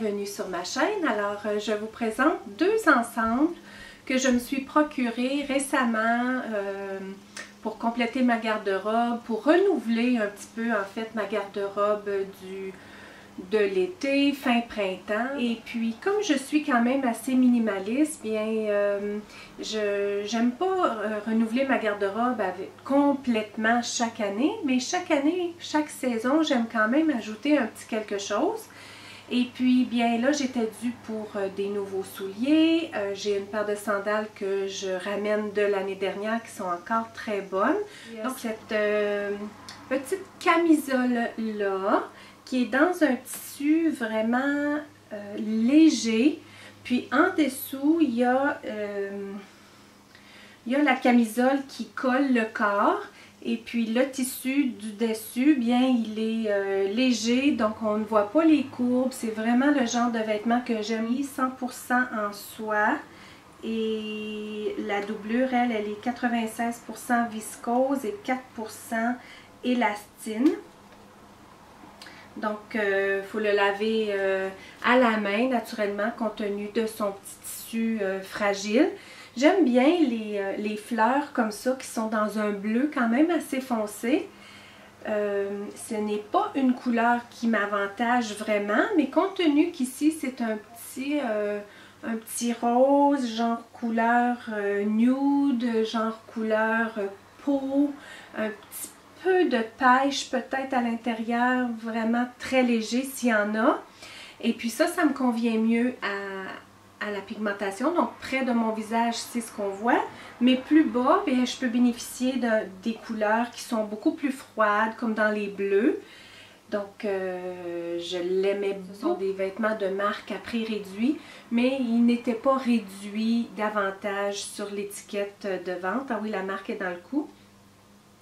bienvenue sur ma chaîne. Alors, je vous présente deux ensembles que je me suis procurés récemment pour compléter ma garde-robe, pour renouveler un petit peu en fait ma garde-robe de l'été, fin printemps. Et puis, comme je suis quand même assez minimaliste, bien, j'aime pas renouveler ma garde-robe complètement chaque année, mais chaque année, chaque saison, j'aime quand même ajouter un petit quelque chose. Et puis, bien là, j'étais due pour des nouveaux souliers. J'ai une paire de sandales que je ramène de l'année dernière qui sont encore très bonnes. Donc, cette petite camisole-là, qui est dans un tissu vraiment léger. Puis en dessous, il y a la camisole qui colle le corps. Et puis le tissu du dessus, bien, il est léger, donc on ne voit pas les courbes. C'est vraiment le genre de vêtement que j'aime. 100% en soie. Et la doublure, elle est 96% viscose et 4% élastine. Donc, il faut le laver à la main, naturellement, compte tenu de son petit tissu fragile. J'aime bien les fleurs comme ça, qui sont dans un bleu quand même assez foncé. Ce n'est pas une couleur qui m'avantage vraiment, mais compte tenu qu'ici, c'est un petit rose, genre couleur nude, genre couleur peau, un petit peu de pêche peut-être à l'intérieur, vraiment très léger s'il y en a. Et puis ça me convient mieux à la pigmentation. Donc près de mon visage, c'est ce qu'on voit. Mais plus bas, bien, je peux bénéficier des couleurs qui sont beaucoup plus froides, comme dans les bleus. Donc je l'aimais beaucoup. Ce sont des vêtements de marque à prix réduit, mais ils n'étaient pas réduits davantage sur l'étiquette de vente. Ah oui, la marque est dans le coup.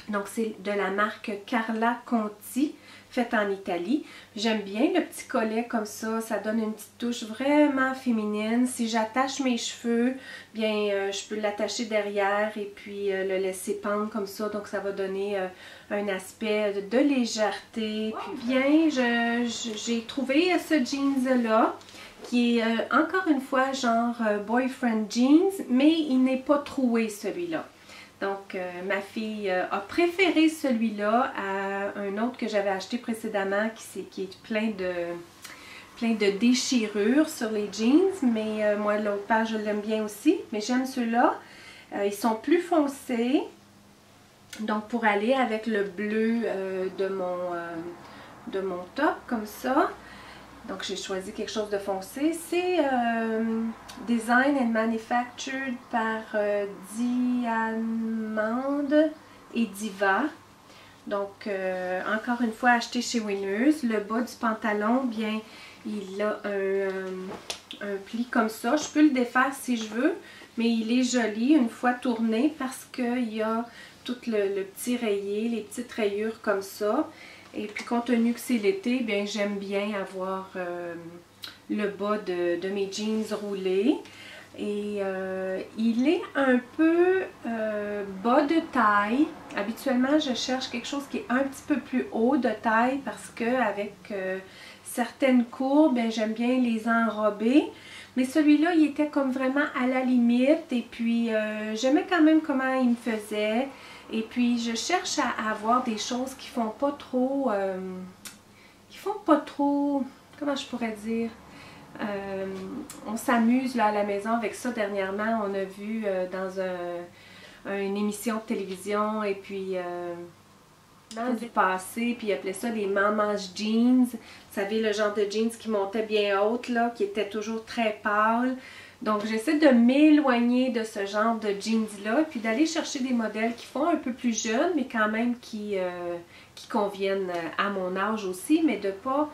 Donc, c'est de la marque Carla Conti, faite en Italie. J'aime bien le petit collet comme ça donne une petite touche vraiment féminine. Si j'attache mes cheveux, bien, je peux l'attacher derrière et puis le laisser pendre comme ça. Donc, ça va donner un aspect de légèreté. Puis bien, j'ai trouvé ce jeans-là, qui est encore une fois genre boyfriend jeans, mais il n'est pas troué celui-là. Donc, ma fille a préféré celui-là à un autre que j'avais acheté précédemment qui est plein de déchirures sur les jeans. Mais moi, l'autre paire, je l'aime bien aussi. Mais j'aime ceux-là. Ils sont plus foncés. Donc, pour aller avec le bleu de mon top, comme ça. Donc, j'ai choisi quelque chose de foncé. C'est Design and Manufactured par Diamond et Diva. Donc, encore une fois, acheté chez Winners. Le bas du pantalon, bien, il a un pli comme ça. Je peux le défaire si je veux, mais il est joli une fois tourné parce qu'il y a tout le petit rayé, les petites rayures comme ça. Et puis, compte tenu que c'est l'été, bien, j'aime bien avoir le bas de mes jeans roulés. Et il est un peu bas de taille. Habituellement, je cherche quelque chose qui est un petit peu plus haut de taille parce que avec certaines courbes, j'aime bien les enrober. Mais celui-là, il était comme vraiment à la limite. Et puis, j'aimais quand même comment il me faisait. Et puis, je cherche à avoir des choses qui font pas trop... comment je pourrais dire? On s'amuse là à la maison avec ça dernièrement. On a vu dans une émission de télévision et puis... du passé, puis ils appelaient ça des mamas jeans. Vous savez, le genre de jeans qui montait bien haute, là, qui était toujours très pâle. Donc, j'essaie de m'éloigner de ce genre de jeans-là, puis d'aller chercher des modèles qui font un peu plus jeunes, mais quand même qui conviennent à mon âge aussi, mais de pas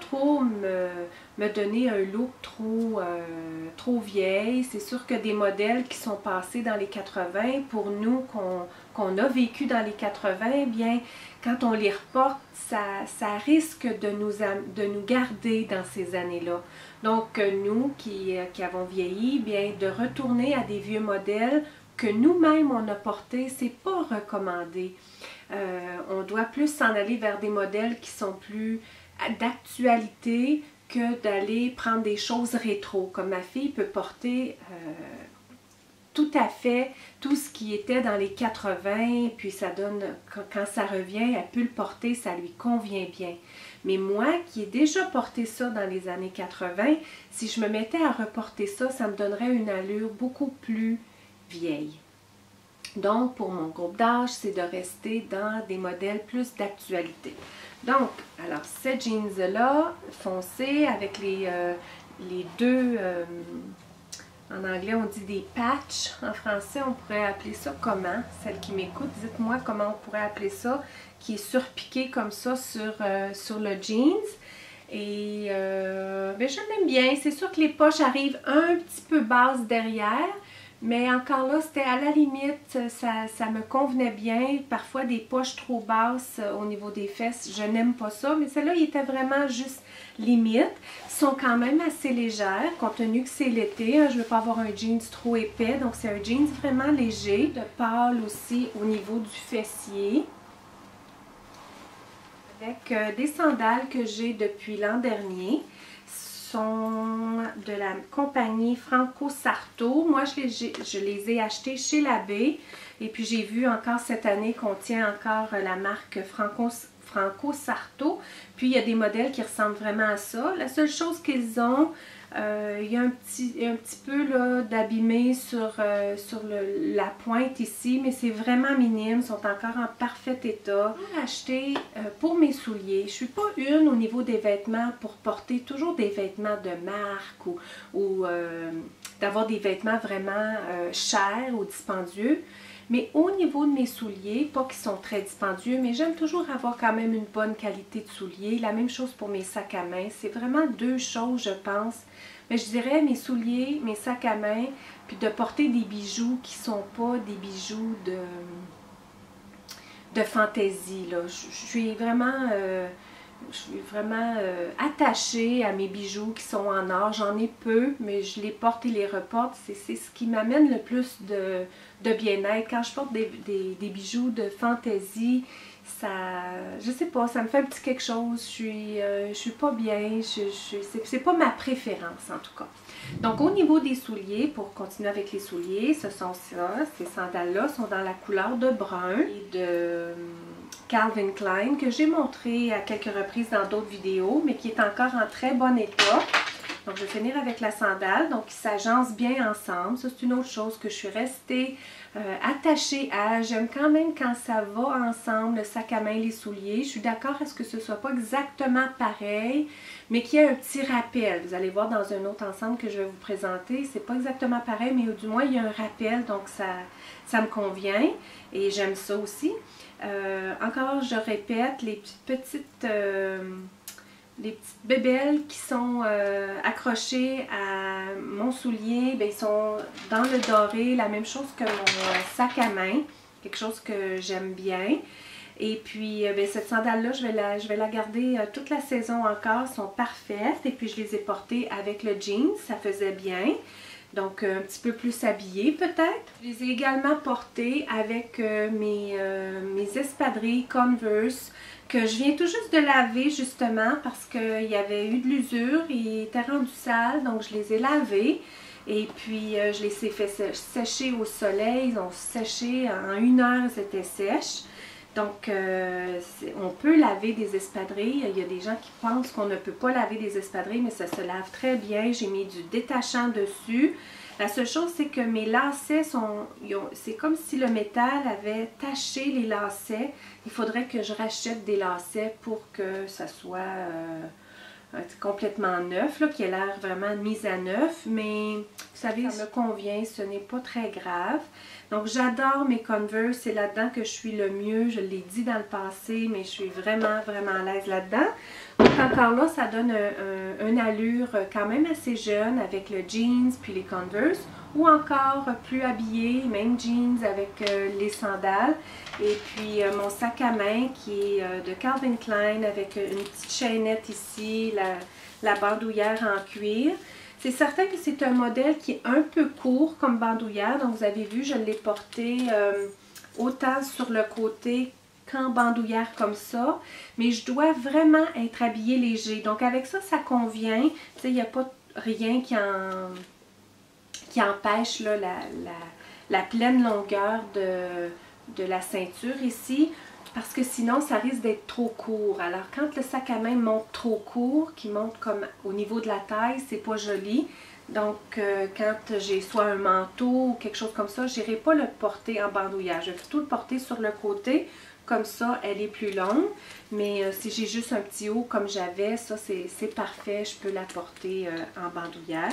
trop me donner un look trop vieille. C'est sûr que des modèles qui sont passés dans les 80, pour nous qu'on a vécu dans les 80, bien, quand on les reporte, ça risque de nous garder dans ces années-là. Donc, nous qui avons vieilli, bien, de retourner à des vieux modèles que nous-mêmes on a portés, c'est pas recommandé. On doit plus s'en aller vers des modèles qui sont plus d'actualité, que d'aller prendre des choses rétro. Comme ma fille peut porter tout à fait tout ce qui était dans les 80, puis ça donne, quand ça revient, elle peut le porter, ça lui convient bien. Mais moi, qui ai déjà porté ça dans les années 80, si je me mettais à reporter ça, ça me donnerait une allure beaucoup plus vieille. Donc, pour mon groupe d'âge, c'est de rester dans des modèles plus d'actualité. Donc, alors, ces jeans-là, foncés, avec les deux... en anglais, on dit des patchs. En français, on pourrait appeler ça comment? Celle qui m'écoute, dites-moi comment on pourrait appeler ça, qui est surpiqué comme ça sur le jeans. Et ben, je l'aime bien. C'est sûr que les poches arrivent un petit peu basses derrière, mais encore là, c'était à la limite, ça me convenait bien. Parfois, des poches trop basses au niveau des fesses, je n'aime pas ça. Mais celle-là, il était vraiment juste limite. Ils sont quand même assez légères, compte tenu que c'est l'été. Hein, je ne veux pas avoir un jeans trop épais, donc c'est un jeans vraiment léger. De pâle aussi au niveau du fessier. Avec des sandales que j'ai depuis l'an dernier. Sont de la compagnie Franco Sarto. Moi, je les ai achetés chez Labbé. Et puis, j'ai vu encore cette année qu'on tient encore la marque Franco Sarto. Puis, il y a des modèles qui ressemblent vraiment à ça. La seule chose qu'ils ont, il y a un petit peu d'abîmé sur la pointe ici, mais c'est vraiment minime, ils sont encore en parfait état. J'ai acheté pour mes souliers. Je ne suis pas une au niveau des vêtements pour porter toujours des vêtements de marque ou d'avoir des vêtements vraiment chers ou dispendieux. Mais au niveau de mes souliers, pas qu'ils sont très dispendieux, mais j'aime toujours avoir quand même une bonne qualité de souliers. La même chose pour mes sacs à main. C'est vraiment deux choses, je pense. Mais je dirais mes souliers, mes sacs à main, puis de porter des bijoux qui ne sont pas des bijoux de fantaisie. Là. Je suis vraiment attachée à mes bijoux qui sont en or. J'en ai peu, mais je les porte et les reporte. C'est ce qui m'amène le plus de bien-être. Quand je porte des bijoux de fantaisie, ça, je sais pas, ça me fait un petit quelque chose. Je suis pas bien. C'est pas ma préférence en tout cas. Donc au niveau des souliers, pour continuer avec les souliers, ce sont ça. Ces sandales-là sont dans la couleur de brun et de Calvin Klein que j'ai montré à quelques reprises dans d'autres vidéos, mais qui est encore en très bon état. Donc je vais finir avec la sandale, donc ils s'agencent bien ensemble. Ça c'est une autre chose que je suis restée attachée à. J'aime quand même quand ça va ensemble, le sac à main, les souliers. Je suis d'accord à ce que ce soit pas exactement pareil, mais qu'il y ait un petit rappel. Vous allez voir dans un autre ensemble que je vais vous présenter, c'est pas exactement pareil, mais du moins il y a un rappel, donc ça me convient et j'aime ça aussi. Encore, je répète, les petites bébelles qui sont accrochées à mon soulier, bien, ils sont dans le doré, la même chose que mon sac à main, quelque chose que j'aime bien. Et puis, bien, cette sandale-là, je vais la garder toute la saison encore, elles sont parfaites. Et puis, je les ai portées avec le jean, ça faisait bien. Donc, un petit peu plus habillée peut-être. Je les ai également portées avec mes espadrilles Converse que je viens tout juste de laver justement parce qu'il y avait eu de l'usure, ils étaient rendus sales, donc je les ai lavés. Et puis, je les ai fait sécher au soleil, ils ont séché en 1 heure, ils étaient sèches. Donc, on peut laver des espadrilles. Il y a des gens qui pensent qu'on ne peut pas laver des espadrilles, mais ça se lave très bien. J'ai mis du détachant dessus. La seule chose, c'est que mes lacets c'est comme si le métal avait taché les lacets. Il faudrait que je rachète des lacets pour que ça soit complètement neuf, qui a l'air vraiment mis à neuf. Mais vous savez, ça me convient, ce n'est pas très grave. Donc, j'adore mes Converse, c'est là-dedans que je suis le mieux. Je l'ai dit dans le passé, mais je suis vraiment, vraiment à l'aise là-dedans. Donc, encore là, ça donne une allure quand même assez jeune avec le jeans puis les Converse. Ou encore plus habillé, même jeans avec les sandales. Et puis, mon sac à main qui est de Calvin Klein avec une petite chaînette ici, la bandoulière en cuir. C'est certain que c'est un modèle qui est un peu court comme bandoulière. Donc, vous avez vu, je l'ai porté autant sur le côté qu'en bandoulière comme ça, mais je dois vraiment être habillée léger. Donc avec ça, ça convient. Tu sais, il n'y a pas rien qui empêche là, la pleine longueur de la ceinture ici, parce que sinon ça risque d'être trop court. Alors quand le sac à main monte trop court, qui monte comme au niveau de la taille, c'est pas joli. Donc quand j'ai soit un manteau ou quelque chose comme ça, je n'irai pas le porter en bandoulière. Je vais plutôt le porter sur le côté, comme ça elle est plus longue. Mais si j'ai juste un petit haut comme j'avais, ça c'est parfait, je peux la porter en bandoulière.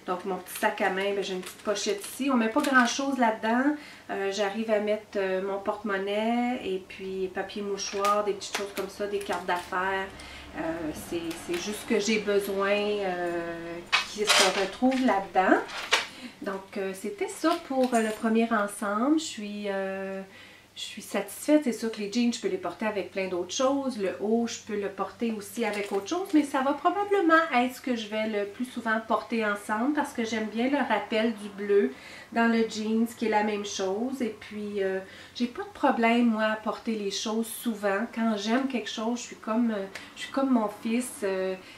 Donc mon petit sac à main, j'ai une petite pochette ici. On ne met pas grand chose là-dedans. J'arrive à mettre mon porte-monnaie et puis papier mouchoir, des petites choses comme ça, des cartes d'affaires. C'est juste ce que j'ai besoin qui se retrouve là-dedans. Donc c'était ça pour le premier ensemble. Je suis satisfaite. C'est sûr que les jeans, je peux les porter avec plein d'autres choses. Le haut, je peux le porter aussi avec autre chose. Mais ça va probablement être ce que je vais le plus souvent porter ensemble parce que j'aime bien le rappel du bleu dans le jeans, qui est la même chose. Et puis, j'ai pas de problème, moi, à porter les choses souvent. Quand j'aime quelque chose, je suis comme mon fils.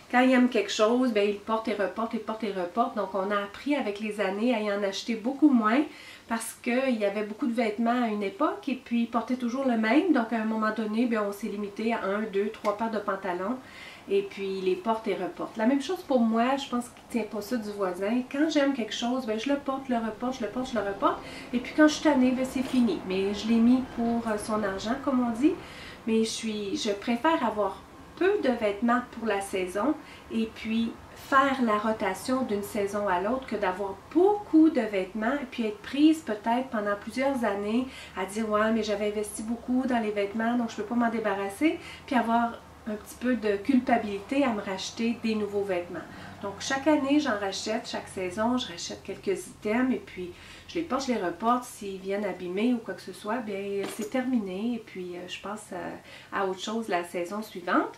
Quand il aime quelque chose, ben, il porte et reporte, il porte et reporte. Donc, on a appris avec les années à y en acheter beaucoup moins, parce qu'il y avait beaucoup de vêtements à une époque et puis ils portaient toujours le même. Donc à un moment donné, bien, on s'est limité à 1, 2, 3 paires de pantalons et puis il les porte et reporte. La même chose pour moi, je pense qu'il ne tient pas ça du voisin. Quand j'aime quelque chose, bien, je le porte, je le reporte, je le porte, je le reporte. Et puis quand je suis tannée, bien, c'est fini. Mais je l'ai mis pour son argent, comme on dit. Mais je préfère avoir peu de vêtements pour la saison et puis faire la rotation d'une saison à l'autre que d'avoir beaucoup de vêtements et puis être prise peut-être pendant plusieurs années à dire « ouais, mais j'avais investi beaucoup dans les vêtements, donc je ne peux pas m'en débarrasser », puis avoir un petit peu de culpabilité à me racheter des nouveaux vêtements. Donc chaque année, j'en rachète, chaque saison, je rachète quelques items et puis je les porte, je les reporte. S'ils viennent abîmer ou quoi que ce soit, bien c'est terminé et puis je passe à autre chose la saison suivante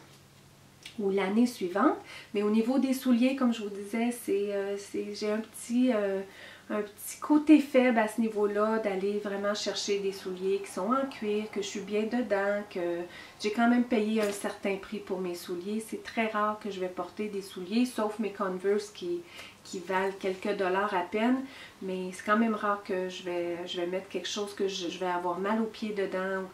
ou l'année suivante. Mais au niveau des souliers, comme je vous disais, j'ai un petit côté faible à ce niveau-là, d'aller vraiment chercher des souliers qui sont en cuir, que je suis bien dedans, que j'ai quand même payé un certain prix pour mes souliers. C'est très rare que je vais porter des souliers, sauf mes Converse qui valent quelques dollars à peine, mais c'est quand même rare que je vais mettre quelque chose que je vais avoir mal aux pieds dedans ou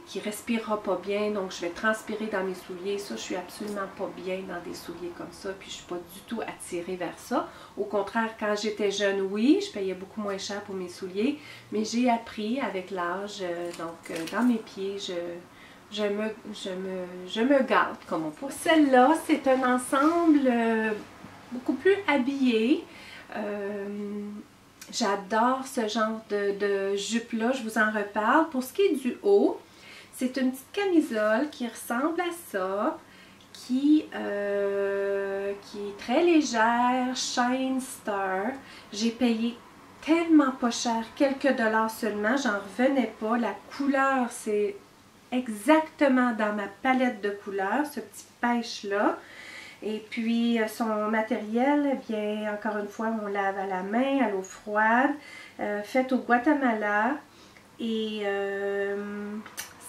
qui respirera pas bien, donc je vais transpirer dans mes souliers. Ça, je suis absolument pas bien dans des souliers comme ça, puis je suis pas du tout attirée vers ça. Au contraire, quand j'étais jeune, oui, je payais beaucoup moins cher pour mes souliers, mais j'ai appris avec l'âge, donc dans mes pieds, je me gâte, comme on peut. Celle-là, c'est un ensemble beaucoup plus habillé. J'adore ce genre de jupe-là, je vous en reparle. Pour ce qui est du haut, c'est une petite camisole qui ressemble à ça, qui est très légère, Shine Star. J'ai payé tellement pas cher, quelques dollars seulement, j'en revenais pas. La couleur, c'est exactement dans ma palette de couleurs, ce petit pêche-là. Et puis son matériel, eh bien, encore une fois, on lave à la main, à l'eau froide, fait au Guatemala et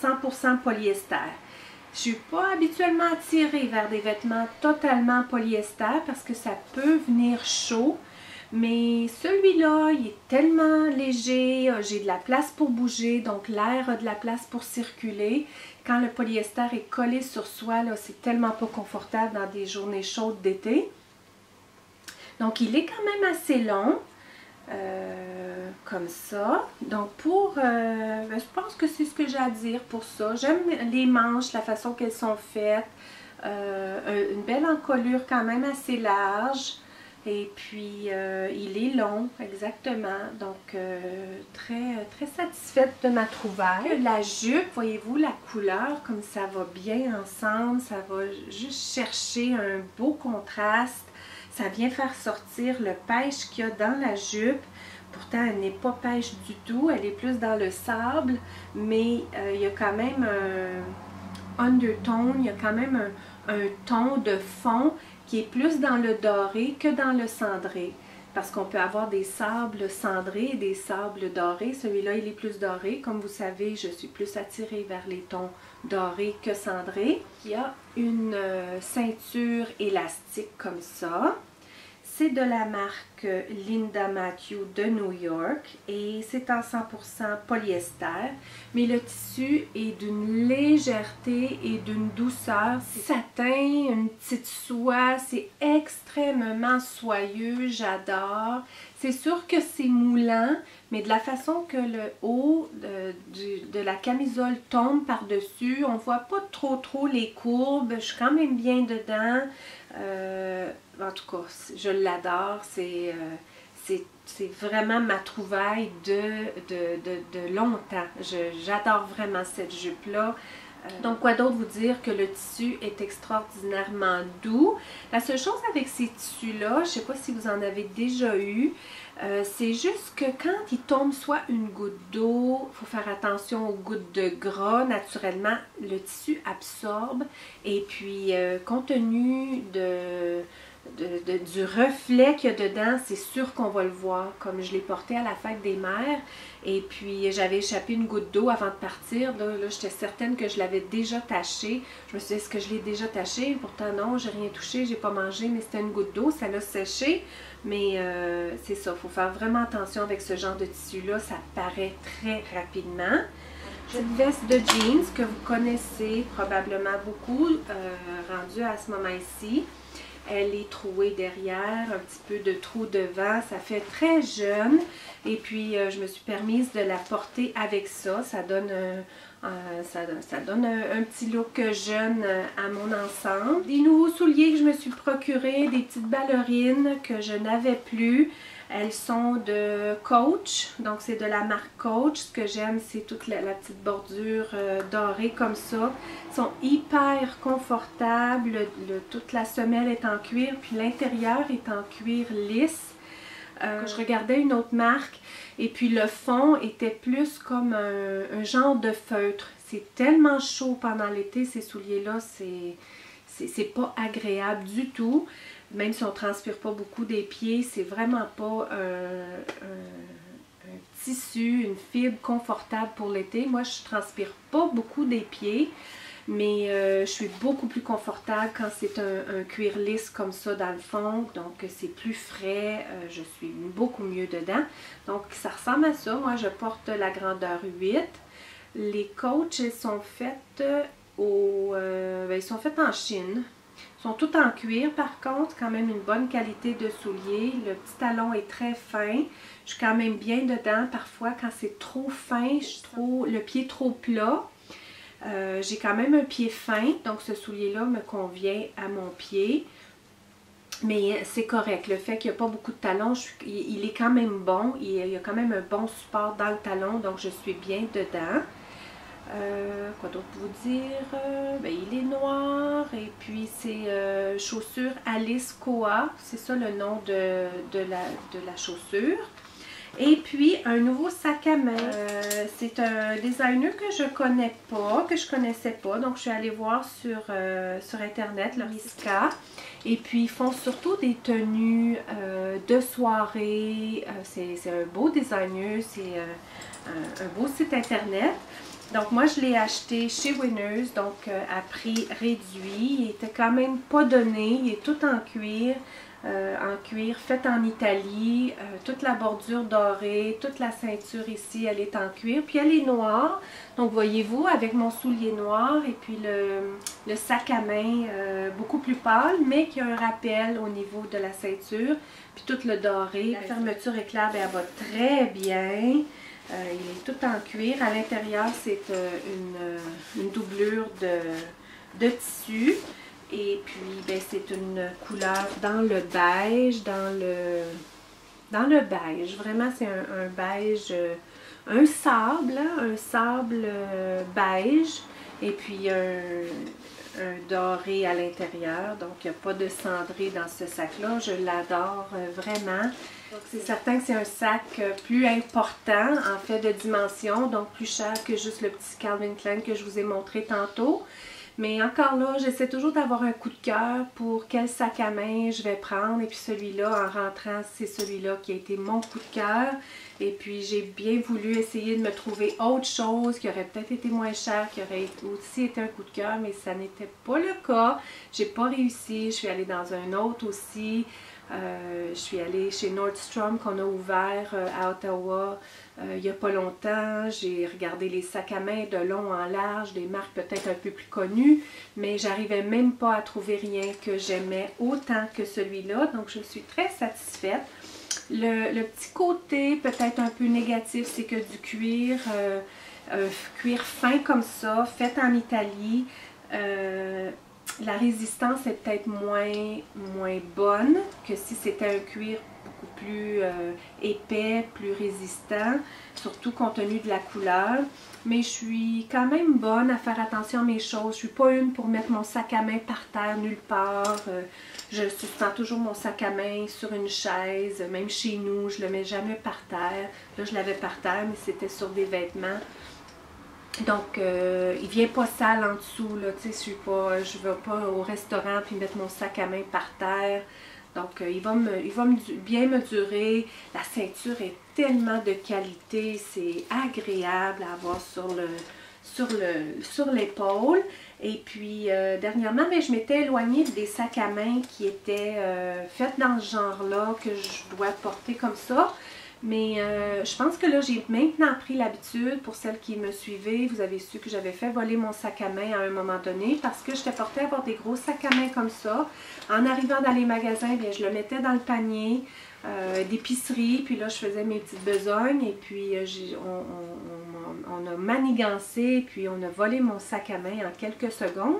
100% polyester. Je ne suis pas habituellement attirée vers des vêtements totalement polyester parce que ça peut venir chaud. Mais celui-là, il est tellement léger, j'ai de la place pour bouger, donc l'air a de la place pour circuler. Quand le polyester est collé sur soi, c'est tellement pas confortable dans des journées chaudes d'été. Donc il est quand même assez long, comme ça. Donc je pense que c'est ce que j'ai à dire pour ça. J'aime les manches, la façon qu'elles sont faites, une belle encolure quand même assez large. Et puis, il est long, exactement. Donc, très satisfaite de ma trouvaille. La jupe, voyez-vous, la couleur, comme ça va bien ensemble. Ça va juste chercher un beau contraste. Ça vient faire sortir le pêche qu'il y a dans la jupe. Pourtant, elle n'est pas pêche du tout. Elle est plus dans le sable. Mais il y a quand même un undertone. Il y a quand même un ton de fond qui est plus dans le doré que dans le cendré. parce qu'on peut avoir des sables cendrés et des sables dorés. Celui-là, il est plus doré. Comme vous savez, je suis plus attirée vers les tons dorés que cendrés. Il y a une ceinture élastique comme ça. C'est de la marque Linda Matthew de New York et c'est en 100% polyester, mais le tissu est d'une légèreté et d'une douceur. C'est satin, une petite soie, c'est extrêmement soyeux, j'adore. C'est sûr que c'est moulant, mais de la façon que le haut de la camisole tombe par-dessus, on voit pas trop les courbes, je suis quand même bien dedans. En tout cas, je l'adore, c'est vraiment ma trouvaille de longtemps. J'adore vraiment cette jupe-là. Donc, quoi d'autre vous dire que le tissu est extraordinairement doux. La seule chose avec ces tissus-là, je ne sais pas si vous en avez déjà eu, c'est juste que quand il tombe soit une goutte d'eau, il faut faire attention aux gouttes de gras, naturellement, le tissu absorbe. Et puis, compte tenu du reflet qu'il y a dedans, c'est sûr qu'on va le voir, comme je l'ai porté à la fête des mères. Et puis, j'avais échappé une goutte d'eau avant de partir. Là j'étais certaine que je l'avais déjà taché. Je me suis dit, est-ce que je l'ai déjà taché? Pourtant, non, j'ai rien touché, j'ai pas mangé, mais c'était une goutte d'eau, ça l'a séché. Mais c'est ça, il faut faire vraiment attention avec ce genre de tissu-là, ça paraît très rapidement. Cette veste de jeans que vous connaissez probablement beaucoup, rendue à ce moment-ci. Elle est trouée derrière, un petit peu de trou devant, ça fait très jeune. Et puis, je me suis permise de la porter avec ça. Ça donne un petit look jeune à mon ensemble. Des nouveaux souliers que je me suis procurés, des petites ballerines que je n'avais plus. Elles sont de Coach, donc c'est de la marque Coach. Ce que j'aime, c'est toute la petite bordure dorée comme ça. Elles sont hyper confortables. Toute la semelle est en cuir, puis l'intérieur est en cuir lisse. Je regardais une autre marque et puis le fond était plus comme un genre de feutre. C'est tellement chaud pendant l'été, ces souliers-là, c'est pas agréable du tout. Même si on ne transpire pas beaucoup des pieds, c'est vraiment pas un tissu, une fibre confortable pour l'été. Moi, je ne transpire pas beaucoup des pieds, mais je suis beaucoup plus confortable quand c'est un cuir lisse comme ça dans le fond. Donc, c'est plus frais, je suis beaucoup mieux dedans. Donc, ça ressemble à ça. Moi, je porte la grandeur 8. Les Coach, elles sont faites ils sont faites en Chine. Ils sont toutes en cuir par contre, quand même une bonne qualité de soulier. Le petit talon est très fin. Je suis quand même bien dedans. Parfois, quand c'est trop fin, le pied trop plat. J'ai quand même un pied fin, donc ce soulier-là me convient à mon pied. Mais c'est correct. Le fait qu'il n'y a pas beaucoup de talons, il est quand même bon. Il y a quand même un bon support dans le talon, donc je suis bien dedans. Quoi d'autre vous dire? Il est noir et puis c'est chaussure Alice Koa, c'est ça le nom de la chaussure. Et puis un nouveau sac à main, c'est un designer que je connais pas, que je connaissais pas, donc je suis allée voir sur internet, le Riska. Et puis ils font surtout des tenues de soirée, c'est un beau designer, c'est un beau site internet. Donc moi je l'ai acheté chez Winners, donc à prix réduit. Il était quand même pas donné, il est tout en cuir fait en Italie, toute la bordure dorée, toute la ceinture ici elle est en cuir, puis elle est noire. Donc voyez-vous avec mon soulier noir et puis le sac à main beaucoup plus pâle, mais qui a un rappel au niveau de la ceinture, puis tout le doré. La fermeture éclair, elle va très bien. Il est tout en cuir. À l'intérieur, c'est une doublure de tissu. Et puis, c'est une couleur dans le beige, dans le beige. Vraiment, c'est un beige, un sable beige. Et puis, un doré à l'intérieur. Donc, il n'y a pas de cendré dans ce sac-là. Je l'adore vraiment. C'est certain que c'est un sac plus important en fait de dimension, donc plus cher que juste le petit Calvin Klein que je vous ai montré tantôt. Mais encore là, j'essaie toujours d'avoir un coup de cœur pour quel sac à main je vais prendre. Et puis celui-là, en rentrant, c'est celui-là qui a été mon coup de cœur. Et puis j'ai bien voulu essayer de me trouver autre chose qui aurait peut-être été moins cher, qui aurait aussi été un coup de cœur, mais ça n'était pas le cas. J'ai pas réussi. Je suis allée dans un autre aussi. Je suis allée chez Nordstrom qu'on a ouvert à Ottawa il n'y a pas longtemps. J'ai regardé les sacs à main de long en large, des marques peut-être un peu plus connues, mais j'arrivais même pas à trouver rien que j'aimais autant que celui-là. Donc je suis très satisfaite. Le petit côté peut-être un peu négatif, c'est que du cuir, cuir fin comme ça, fait en Italie, la résistance est peut-être moins bonne que si c'était un cuir beaucoup plus épais, plus résistant, surtout compte tenu de la couleur. Mais je suis quand même bonne à faire attention à mes choses. Je ne suis pas une pour mettre mon sac à main par terre nulle part. Je suspends toujours mon sac à main sur une chaise. Même chez nous, je ne le mets jamais par terre. Là, je l'avais par terre, mais c'était sur des vêtements. Donc, il vient pas sale en dessous, là, tu sais, je vais pas au restaurant puis mettre mon sac à main par terre. Donc, il va bien me durer. La ceinture est tellement de qualité, c'est agréable à avoir sur l'épaule. Et puis, dernièrement, je m'étais éloignée des sacs à main qui étaient faits dans ce genre-là, que je dois porter comme ça. Mais je pense que là, j'ai maintenant pris l'habitude, pour celles qui me suivaient, vous avez su que j'avais fait voler mon sac à main à un moment donné parce que j'étais portée à avoir des gros sacs à main comme ça. En arrivant dans les magasins, bien, je le mettais dans le panier d'épicerie, puis là, je faisais mes petites besognes et puis on a manigancé, puis on a volé mon sac à main en quelques secondes.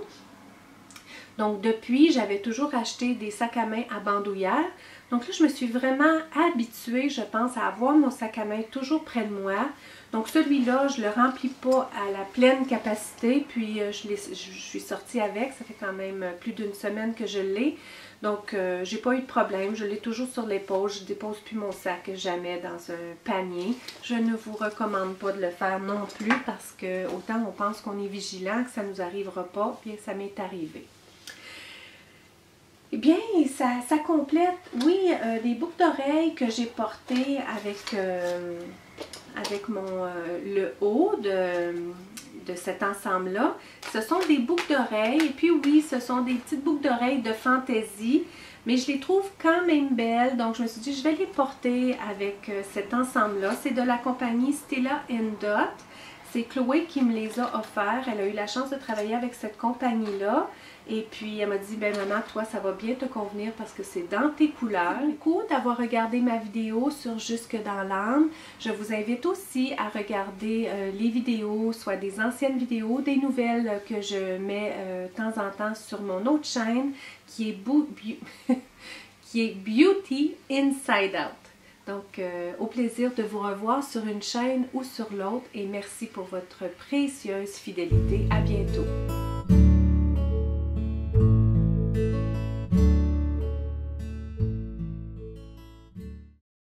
Donc, depuis, j'avais toujours acheté des sacs à main à bandoulière. Donc là, je me suis vraiment habituée, je pense, à avoir mon sac à main toujours près de moi. Donc celui-là, je ne le remplis pas à la pleine capacité, puis je suis sortie avec. Ça fait quand même plus d'une semaine que je l'ai. Donc, j'ai pas eu de problème. Je l'ai toujours sur l'épaule. Je ne dépose plus mon sac jamais dans un panier. Je ne vous recommande pas de le faire non plus parce que autant on pense qu'on est vigilant, que ça ne nous arrivera pas, bien ça m'est arrivé. Eh bien, ça complète, oui, des boucles d'oreilles que j'ai portées avec le haut de cet ensemble-là. Ce sont des boucles d'oreilles, et puis oui, ce sont des petites boucles d'oreilles de fantaisie, mais je les trouve quand même belles, donc je me suis dit, je vais les porter avec cet ensemble-là. C'est de la compagnie Stella & Dot. C'est Chloé qui me les a offerts. Elle a eu la chance de travailler avec cette compagnie-là. Et puis, elle m'a dit, ben maman, toi, ça va bien te convenir parce que c'est dans tes couleurs. Merci d'avoir regardé ma vidéo sur Jusque dans l'âme. Je vous invite aussi à regarder les vidéos, soit des anciennes vidéos, des nouvelles que je mets de temps en temps sur mon autre chaîne qui est Beauty Inside Out. Donc, au plaisir de vous revoir sur une chaîne ou sur l'autre et merci pour votre précieuse fidélité. À bientôt!